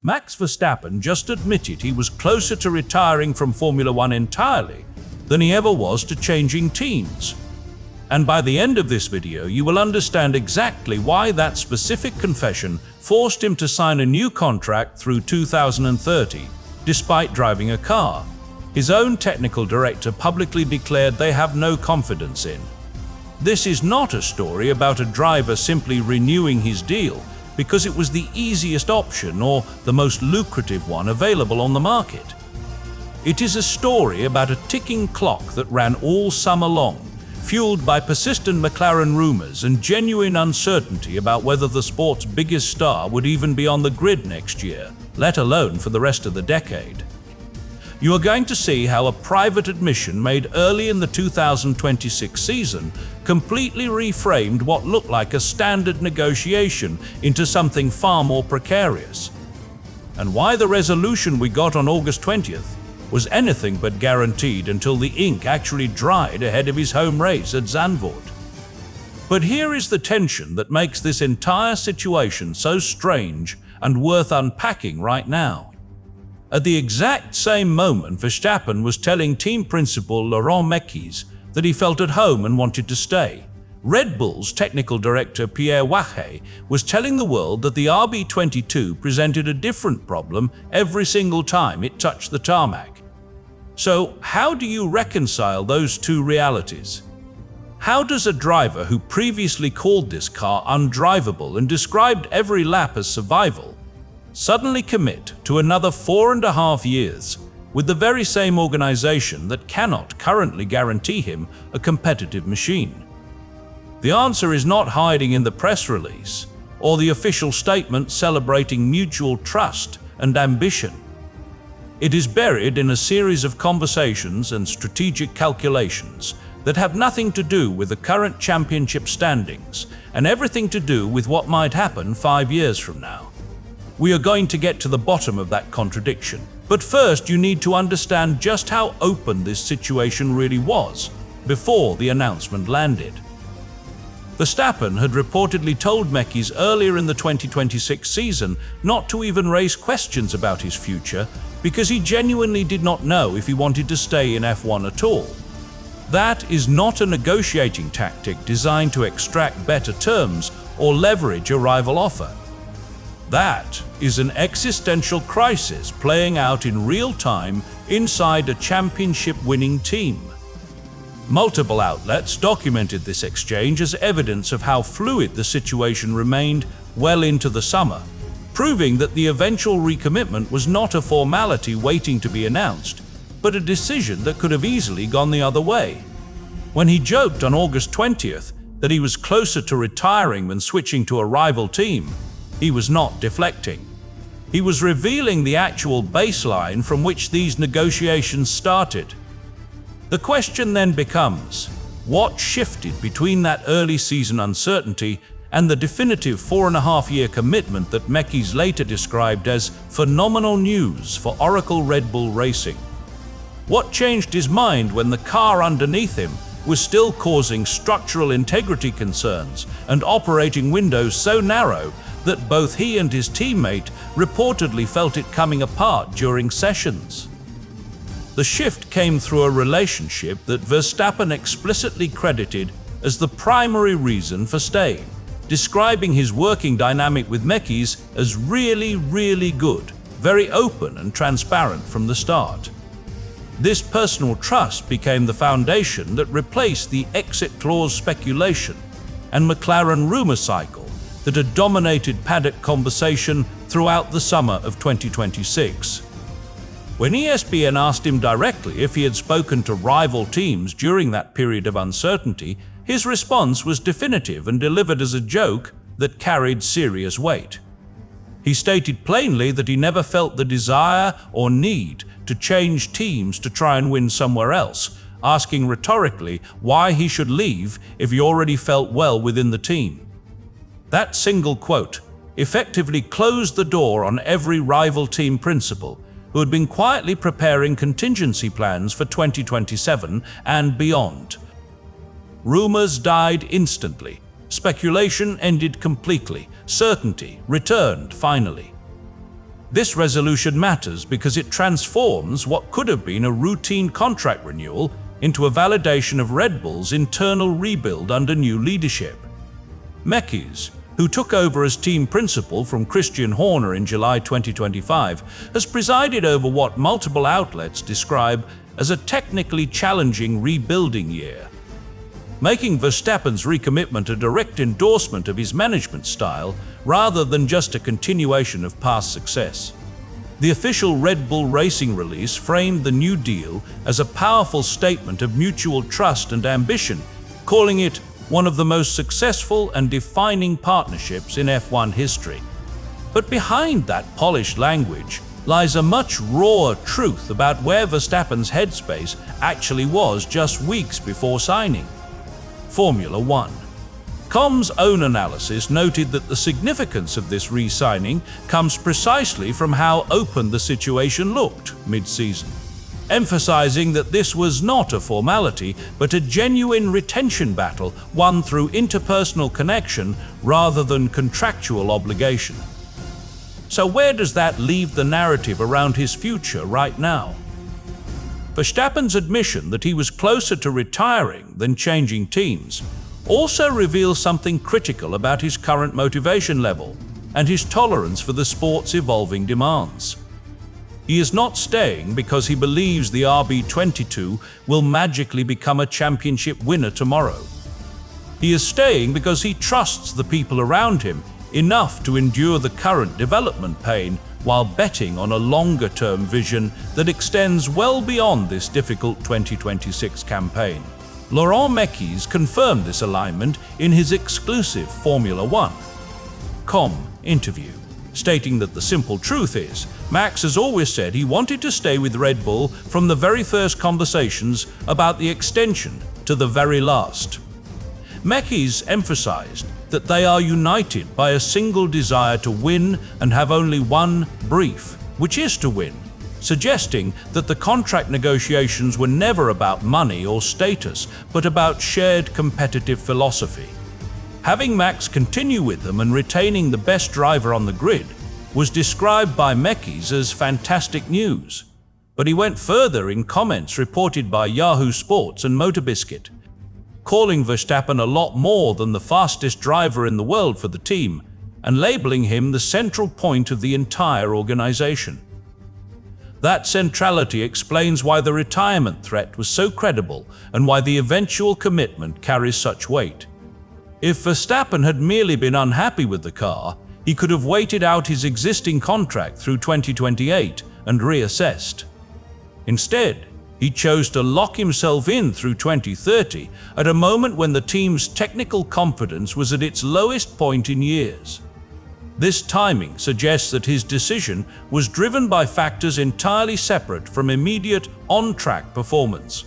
Max Verstappen just admitted he was closer to retiring from Formula One entirely than he ever was to changing teams. And by the end of this video, you will understand exactly why that specific confession forced him to sign a new contract through 2030, despite driving a car his own technical director publicly declared they have no confidence in. This is not a story about a driver simply renewing his deal because it was the easiest option or the most lucrative one available on the market. It is a story about a ticking clock that ran all summer long, fueled by persistent McLaren rumors and genuine uncertainty about whether the sport's biggest star would even be on the grid next year, let alone for the rest of the decade. You are going to see how a private admission made early in the 2026 season completely reframed what looked like a standard negotiation into something far more precarious, and why the resolution we got on August 20th was anything but guaranteed until the ink actually dried ahead of his home race at Zandvoort. But here is the tension that makes this entire situation so strange and worth unpacking right now. At the exact same moment, Verstappen was telling team principal Laurent Mekies that he felt at home and wanted to stay. Red Bull's technical director Pierre Waché was telling the world that the RB22 presented a different problem every single time it touched the tarmac. So, how do you reconcile those two realities? How does a driver who previously called this car undriveable and described every lap as survival suddenly commit to another 4.5 years with the very same organization that cannot currently guarantee him a competitive machine? The answer is not hiding in the press release or the official statement celebrating mutual trust and ambition. It is buried in a series of conversations and strategic calculations that have nothing to do with the current championship standings and everything to do with what might happen 5 years from now. We are going to get to the bottom of that contradiction. But first, you need to understand just how open this situation really was before the announcement landed. Verstappen had reportedly told Mekies earlier in the 2026 season not to even raise questions about his future because he genuinely did not know if he wanted to stay in F1 at all. That is not a negotiating tactic designed to extract better terms or leverage a rival offer. That is an existential crisis playing out in real time inside a championship-winning team. Multiple outlets documented this exchange as evidence of how fluid the situation remained well into the summer, proving that the eventual recommitment was not a formality waiting to be announced, but a decision that could have easily gone the other way. When he joked on August 20th that he was closer to retiring than switching to a rival team, he was not deflecting. He was revealing the actual baseline from which these negotiations started. The question then becomes, what shifted between that early season uncertainty and the definitive 4.5-year commitment that Mekies later described as phenomenal news for Oracle Red Bull Racing? What changed his mind when the car underneath him was still causing structural integrity concerns and operating windows so narrow that both he and his teammate reportedly felt it coming apart during sessions? The shift came through a relationship that Verstappen explicitly credited as the primary reason for staying, describing his working dynamic with Mekies as really good, very open and transparent from the start. This personal trust became the foundation that replaced the exit clause speculation and McLaren rumor cycle that had dominated paddock conversation throughout the summer of 2026. When ESPN asked him directly if he had spoken to rival teams during that period of uncertainty, his response was definitive and delivered as a joke that carried serious weight. He stated plainly that he never felt the desire or need to change teams to try and win somewhere else, asking rhetorically why he should leave if he already felt well within the team. That single quote effectively closed the door on every rival team principal who had been quietly preparing contingency plans for 2027 and beyond. Rumors died instantly. Speculation ended completely. Certainty returned finally. This resolution matters because it transforms what could have been a routine contract renewal into a validation of Red Bull's internal rebuild under new leadership. Mekies, who took over as team principal from Christian Horner in July 2025, has presided over what multiple outlets describe as a technically challenging rebuilding year, making Verstappen's recommitment a direct endorsement of his management style rather than just a continuation of past success. The official Red Bull Racing release framed the new deal as a powerful statement of mutual trust and ambition, calling it one of the most successful and defining partnerships in F1 history. But behind that polished language lies a much rawer truth about where Verstappen's headspace actually was just weeks before signing. Formula One. Com's own analysis noted that the significance of this re-signing comes precisely from how open the situation looked mid-season, emphasizing that this was not a formality but a genuine retention battle won through interpersonal connection rather than contractual obligation. So where does that leave the narrative around his future right now? Verstappen's admission that he was closer to retiring than changing teams also reveals something critical about his current motivation level and his tolerance for the sport's evolving demands. He is not staying because he believes the RB22 will magically become a championship winner tomorrow. He is staying because he trusts the people around him enough to endure the current development pain while betting on a longer-term vision that extends well beyond this difficult 2026 campaign. Laurent Mekies confirmed this alignment in his exclusive Formula One.com interview, stating that the simple truth is, Max has always said he wanted to stay with Red Bull from the very first conversations about the extension to the very last. Mekies emphasized that they are united by a single desire to win and have only one brief, which is to win, suggesting that the contract negotiations were never about money or status, but about shared competitive philosophy. Having Max continue with them and retaining the best driver on the grid was described by Mekies as fantastic news. But he went further in comments reported by Yahoo Sports and MotorBiscuit, calling Verstappen a lot more than the fastest driver in the world for the team and labeling him the central point of the entire organization. That centrality explains why the retirement threat was so credible and why the eventual commitment carries such weight. If Verstappen had merely been unhappy with the car, he could have waited out his existing contract through 2028 and reassessed. Instead, he chose to lock himself in through 2030 at a moment when the team's technical confidence was at its lowest point in years. This timing suggests that his decision was driven by factors entirely separate from immediate on-track performance.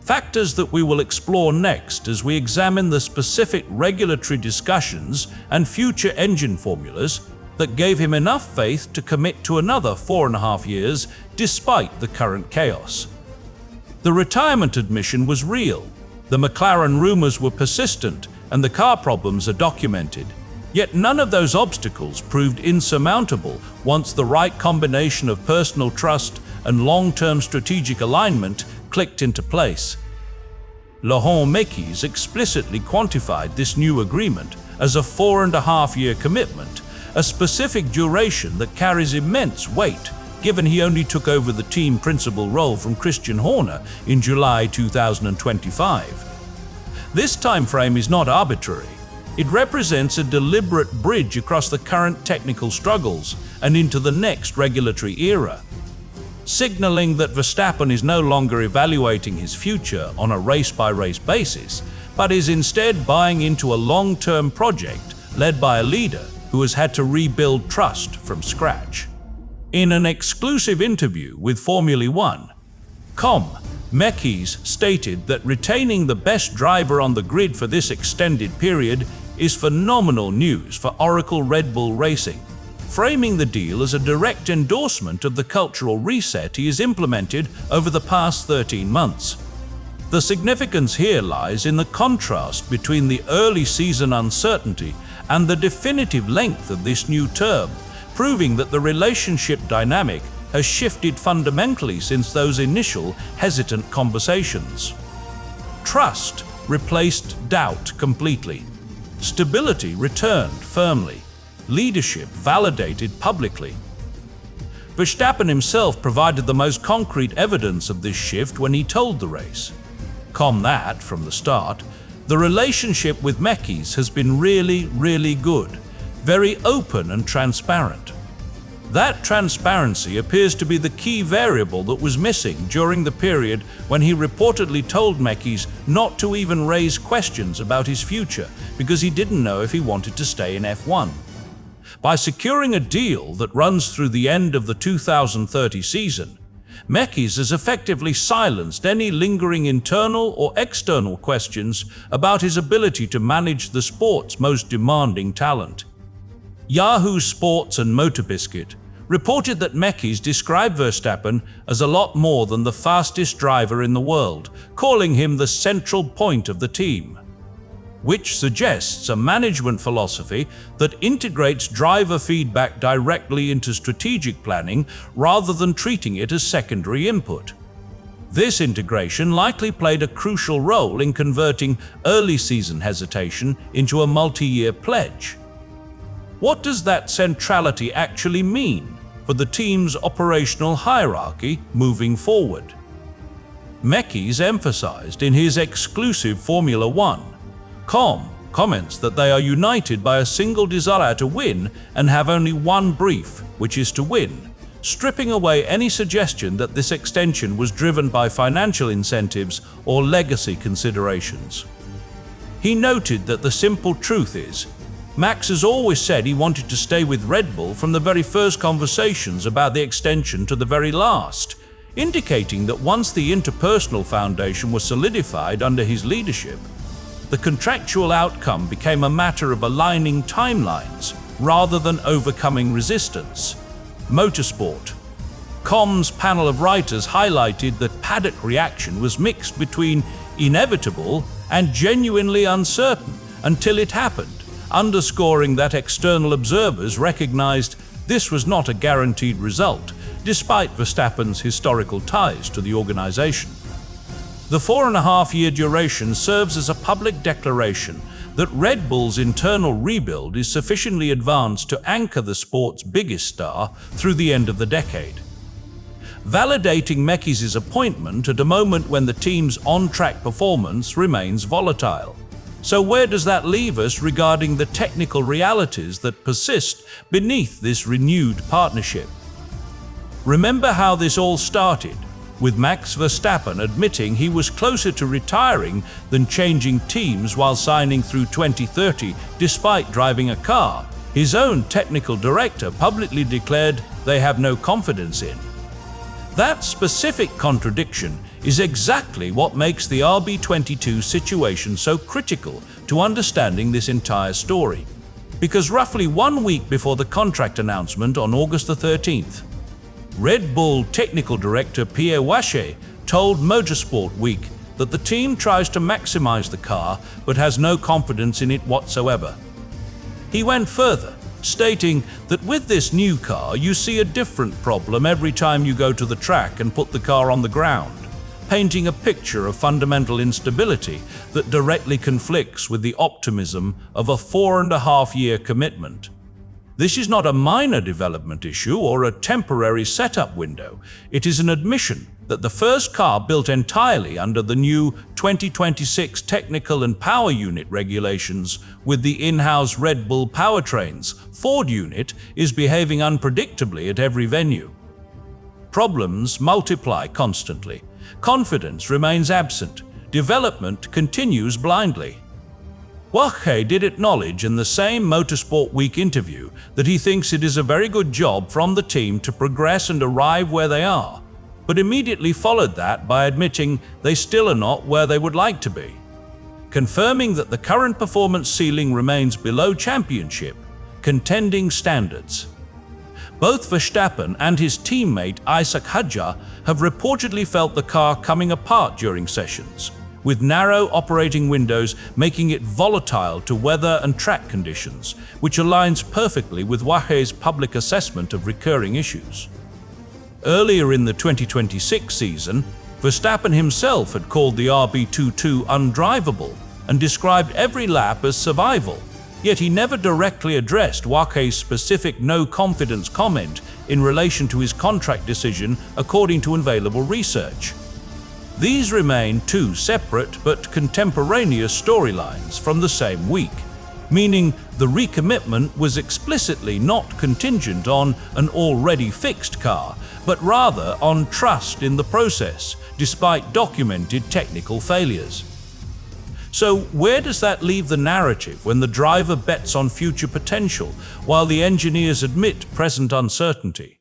Factors that we will explore next as we examine the specific regulatory discussions and future engine formulas that gave him enough faith to commit to another 4.5 years despite the current chaos. The retirement admission was real, the McLaren rumors were persistent, and the car problems are documented. Yet none of those obstacles proved insurmountable once the right combination of personal trust and long-term strategic alignment clicked into place. Laurent Mekies explicitly quantified this new agreement as a 4.5-year commitment, a specific duration that carries immense weight, given he only took over the team principal role from Christian Horner in July 2025. This time frame is not arbitrary. It represents a deliberate bridge across the current technical struggles and into the next regulatory era, signaling that Verstappen is no longer evaluating his future on a race-by-race basis, but is instead buying into a long-term project led by a leader who has had to rebuild trust from scratch. In an exclusive interview with Formula One.com, Mekies stated that retaining the best driver on the grid for this extended period is phenomenal news for Oracle Red Bull Racing, framing the deal as a direct endorsement of the cultural reset he has implemented over the past 13 months. The significance here lies in the contrast between the early season uncertainty and the definitive length of this new term, proving that the relationship dynamic has shifted fundamentally since those initial hesitant conversations. Trust replaced doubt completely. Stability returned firmly. Leadership validated publicly. Verstappen himself provided the most concrete evidence of this shift when he told the race, that from the start, the relationship with Mekis has been really good, very open and transparent. That transparency appears to be the key variable that was missing during the period when he reportedly told Mekis not to even raise questions about his future because he didn't know if he wanted to stay in F1. By securing a deal that runs through the end of the 2030 season, Mekis has effectively silenced any lingering internal or external questions about his ability to manage the sport's most demanding talent. Yahoo Sports and MotorBiscuit reported that Mekis described Verstappen as a lot more than the fastest driver in the world, calling him the central point of the team, which suggests a management philosophy that integrates driver feedback directly into strategic planning rather than treating it as secondary input. This integration likely played a crucial role in converting early season hesitation into a multi-year pledge. What does that centrality actually mean for the team's operational hierarchy moving forward? Mekis emphasized in his exclusive Formula One comments that they are united by a single desire to win and have only one brief, which is to win, stripping away any suggestion that this extension was driven by financial incentives or legacy considerations. He noted that the simple truth is, Max has always said he wanted to stay with Red Bull from the very first conversations about the extension to the very last, indicating that once the interpersonal foundation was solidified under his leadership, the contractual outcome became a matter of aligning timelines rather than overcoming resistance. Motorsport.com's panel of writers highlighted that paddock reaction was mixed between inevitable and genuinely uncertain until it happened, underscoring that external observers recognized this was not a guaranteed result, despite Verstappen's historical ties to the organization. The 4.5-year duration serves as a public declaration that Red Bull's internal rebuild is sufficiently advanced to anchor the sport's biggest star through the end of the decade, validating Mekis' appointment at a moment when the team's on-track performance remains volatile. So where does that leave us regarding the technical realities that persist beneath this renewed partnership? Remember how this all started, with Max Verstappen admitting he was closer to retiring than changing teams while signing through 2030 despite driving a car his own technical director publicly declared they have no confidence in. That specific contradiction is exactly what makes the RB22 situation so critical to understanding this entire story. Because roughly 1 week before the contract announcement on August the 13th, Red Bull technical director Pierre Waché told Motorsport Week that the team tries to maximize the car but has no confidence in it whatsoever. He went further, stating that with this new car you see a different problem every time you go to the track and put the car on the ground, painting a picture of fundamental instability that directly conflicts with the optimism of a 4.5-year commitment. This is not a minor development issue or a temporary setup window. It is an admission that the first car built entirely under the new 2026 technical and power unit regulations with the in-house Red Bull powertrains Ford unit is behaving unpredictably at every venue. Problems multiply constantly. Confidence remains absent. Development continues blindly. Waché did acknowledge in the same Motorsport Week interview that he thinks it is a very good job from the team to progress and arrive where they are, but immediately followed that by admitting they still are not where they would like to be, confirming that the current performance ceiling remains below championship contending standards. Both Verstappen and his teammate Isaac Hadjar have reportedly felt the car coming apart during sessions, with narrow operating windows making it volatile to weather and track conditions, which aligns perfectly with Waché's public assessment of recurring issues. Earlier in the 2026 season, Verstappen himself had called the RB22 undriveable and described every lap as survival, yet he never directly addressed Waché's specific no-confidence comment in relation to his contract decision according to available research. These remain two separate but contemporaneous storylines from the same week, meaning the recommitment was explicitly not contingent on an already fixed car, but rather on trust in the process, despite documented technical failures. So where does that leave the narrative when the driver bets on future potential while the engineers admit present uncertainty?